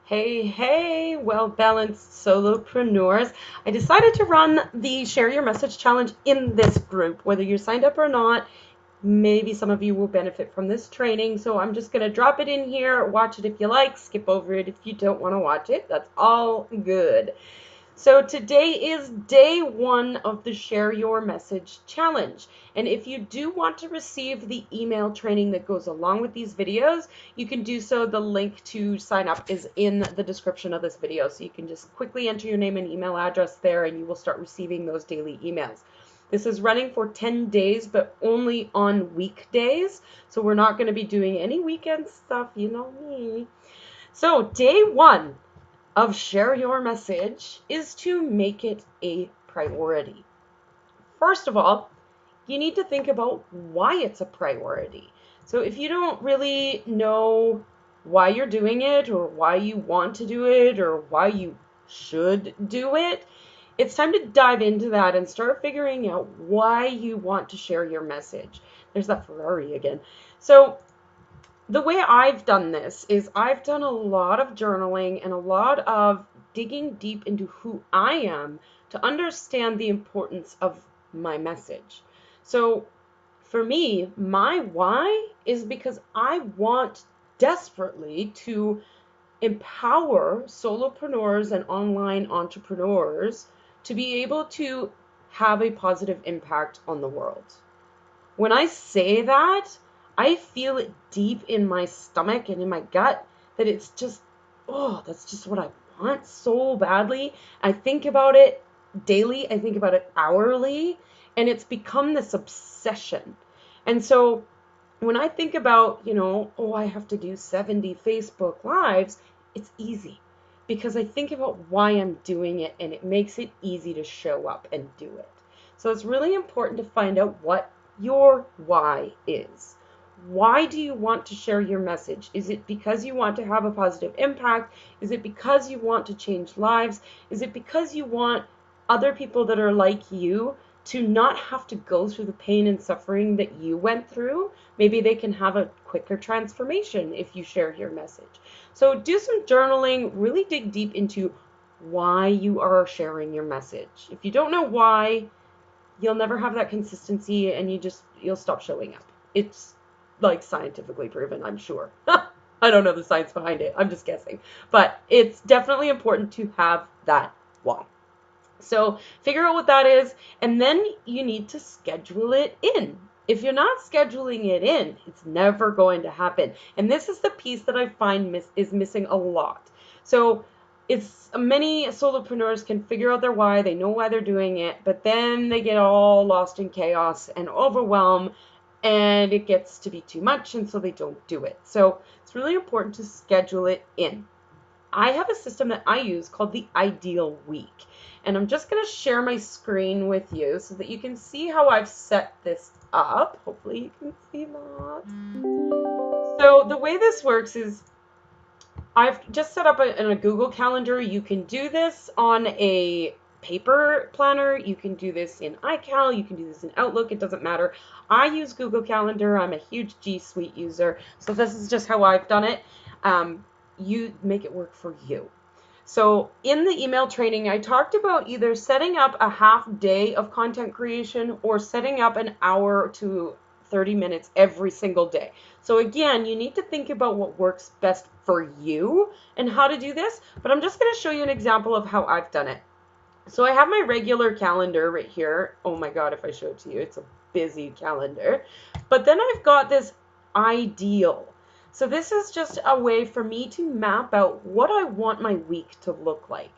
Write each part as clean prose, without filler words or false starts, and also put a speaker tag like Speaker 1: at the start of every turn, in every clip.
Speaker 1: Hey, well-balanced solopreneurs. I decided to run the Share Your Message Challenge in this group. Whether you're signed up or not, maybe some of you will benefit from this training. So I'm just going to drop it in here. Watch it if you like, skip over it if you don't want to watch it. That's all good. So today is day one of the Share Your Message Challenge. And if you do want to receive the email training that goes along with these videos, you can do so. The link to sign up is in the description of this video. So you can just quickly enter your name and email address there and you will start receiving those daily emails. This is running for 10 days, but only on weekdays. So we're not going to be doing any weekend stuff, you know me. So day one of Share Your Message is to make it a priority. First of all, you need to think about why it's a priority. So if you don't really know why you're doing it or why you want to do it or why you should do it, it's time to dive into that and start figuring out why you want to share your message. There's that Ferrari again. So the way I've done this is I've done a lot of journaling and a lot of digging deep into who I am to understand the importance of my message. So for me, my why is because I want desperately to empower solopreneurs and online entrepreneurs to be able to have a positive impact on the world. When I say that, I feel it deep in my stomach and in my gut that it's just, oh, that's just what I want so badly. I think about it daily, I think about it hourly, and it's become this obsession. And so when I think about, I have to do 70 Facebook Lives, it's easy because I think about why I'm doing it and it makes it easy to show up and do it. So it's really important to find out what your why is. Why do you want to share your message? Is it because you want to have a positive impact? Is it because you want to change lives? Is it because you want other people that are like you to not have to go through the pain and suffering that you went through? Maybe they can have a quicker transformation if you share your message. So do some journaling, really dig deep into why you are sharing your message. If you don't know why, you'll never have that consistency and you'll stop showing up. It's like scientifically proven, I'm sure. I don't know the science behind it. I'm just guessing. But it's definitely important to have that why. So figure out what that is, and then you need to schedule it in. If you're not scheduling it in, it's never going to happen. And this is the piece that I find is missing a lot. So it's many solopreneurs can figure out their why, they know why they're doing it, but then they get all lost in chaos and overwhelm, and it gets to be too much, and so they don't do it. So it's really important to schedule it in. I have a system that I use called the Ideal Week. And I'm just going to share my screen with you so that you can see how I've set this up. Hopefully you can see that. So the way this works is I've just set up in a Google Calendar. You can do this on a paper planner. You can do this in iCal. You can do this in Outlook. It doesn't matter. I use Google Calendar. I'm a huge G Suite user. So this is just how I've done it. You make it work for you. So in the email training, I talked about either setting up a half day of content creation or setting up an hour to 30 minutes every single day. So again, you need to think about what works best for you and how to do this, but I'm just going to show you an example of how I've done it. So I have my regular calendar right here. Oh my God, if I show it to you, it's a busy calendar. But then I've got this ideal. So this is just a way for me to map out what I want my week to look like.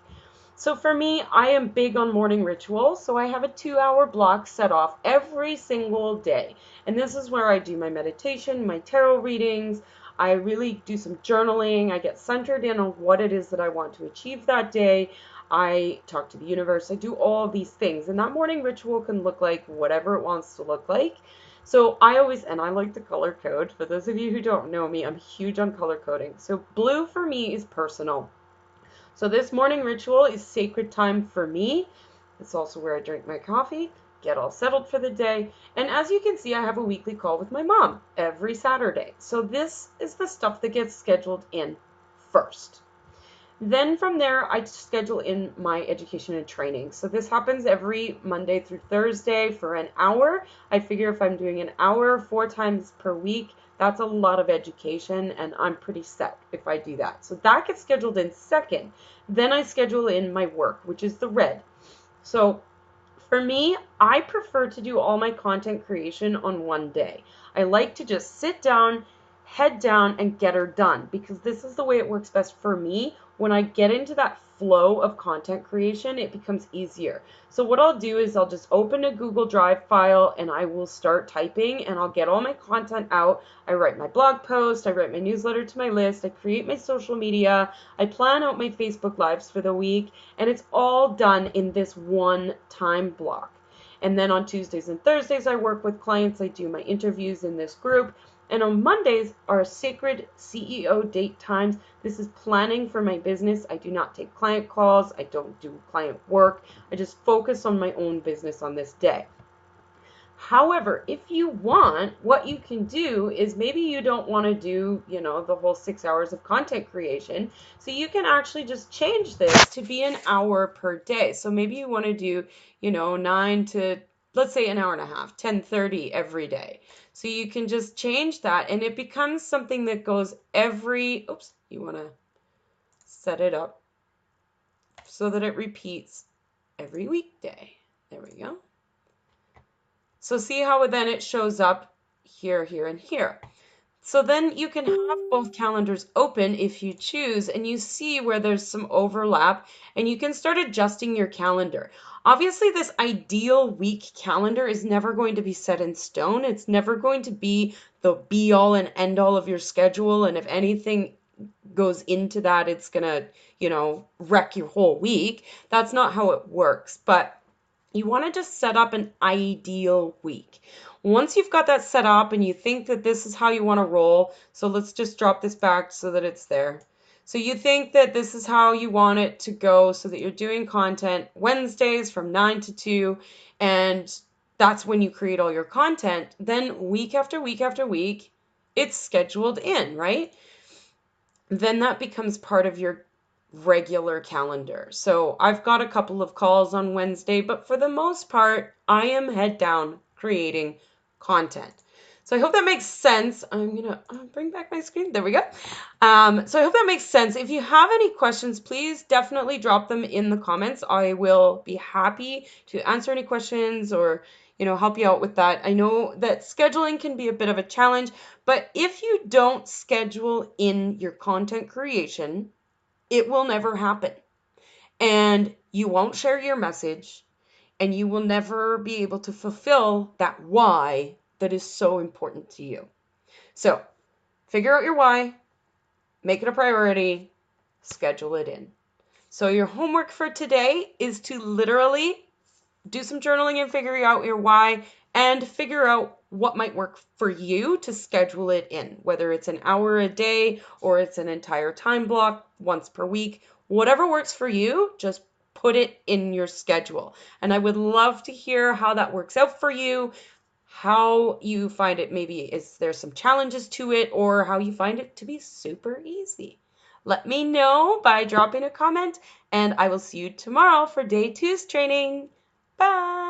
Speaker 1: So for me, I am big on morning rituals. So I have a 2-hour block set off every single day. And this is where I do my meditation, my tarot readings. I really do some journaling. I get centered in on what it is that I want to achieve that day. I talk to the universe. I do all these things. And that morning ritual can look like whatever it wants to look like. So I like to color code. For those of you who don't know me, I'm huge on color coding. So blue for me is personal. So this morning ritual is sacred time for me. It's also where I drink my coffee, get all settled for the day. And as you can see, I have a weekly call with my mom every Saturday. So this is the stuff that gets scheduled in first. Then from there, I schedule in my education and training. So this happens every Monday through Thursday for an hour. I figure if I'm doing an hour 4 times per week, that's a lot of education, and I'm pretty set if I do that. So that gets scheduled in second. Then I schedule in my work, which is the red. So for me, I prefer to do all my content creation on one day. I like to just sit down, head down, and get her done, because this is the way it works best for me. When I get into that flow of content creation, it becomes easier. So what I'll do is I'll just open a Google Drive file and I will start typing, and I'll get all my content out. I write my blog post, I write my newsletter to my list, I create my social media, I plan out my Facebook Lives for the week, and it's all done in this one time block. And then on Tuesdays and Thursdays, I work with clients, I do my interviews in this group. And on Mondays are sacred CEO date times. This is planning for my business. I do not take client calls. I don't do client work. I just focus on my own business on this day. However, if you want, what you can do is maybe you don't want to do, the whole 6 hours of content creation. So you can actually just change this to be an hour per day. So maybe you want to do, 9 to, let's say, an hour and a half, 10:30 every day. So you can just change that, and it becomes something that goes you want to set it up so that it repeats every weekday. There we go. So see how then it shows up here, here, and here. So then you can have both calendars open if you choose, and you see where there's some overlap, and you can start adjusting your calendar. Obviously, this ideal week calendar is never going to be set in stone. It's never going to be the be all and end all of your schedule, and if anything goes into that, it's gonna, wreck your whole week. That's not how it works. But you want to just set up an ideal week. Once you've got that set up and you think that this is how you want to roll, so let's just drop this back so that it's there. So you think that this is how you want it to go, so that you're doing content Wednesdays from 9 to 2, and that's when you create all your content. Then week after week after week, it's scheduled in, right? Then that becomes part of your regular calendar. So I've got a couple of calls on Wednesday, but for the most part, I am head down creating content. So I hope that makes sense. I'm going to bring back my screen. There we go. So I hope that makes sense. If you have any questions, please definitely drop them in the comments. I will be happy to answer any questions or help you out with that. I know that scheduling can be a bit of a challenge, but if you don't schedule in your content creation, it will never happen. And you won't share your message, and you will never be able to fulfill that why that is so important to you. So figure out your why, make it a priority, schedule it in. So your homework for today is to literally do some journaling and figuring out your why, and figure out what might work for you to schedule it in, whether it's an hour a day or it's an entire time block once per week. Whatever works for you, just put it in your schedule. And I would love to hear how that works out for you, how you find it. Maybe is there some challenges to it, or how you find it to be super easy. Let me know by dropping a comment, and I will see you tomorrow for day 2's training. Bye.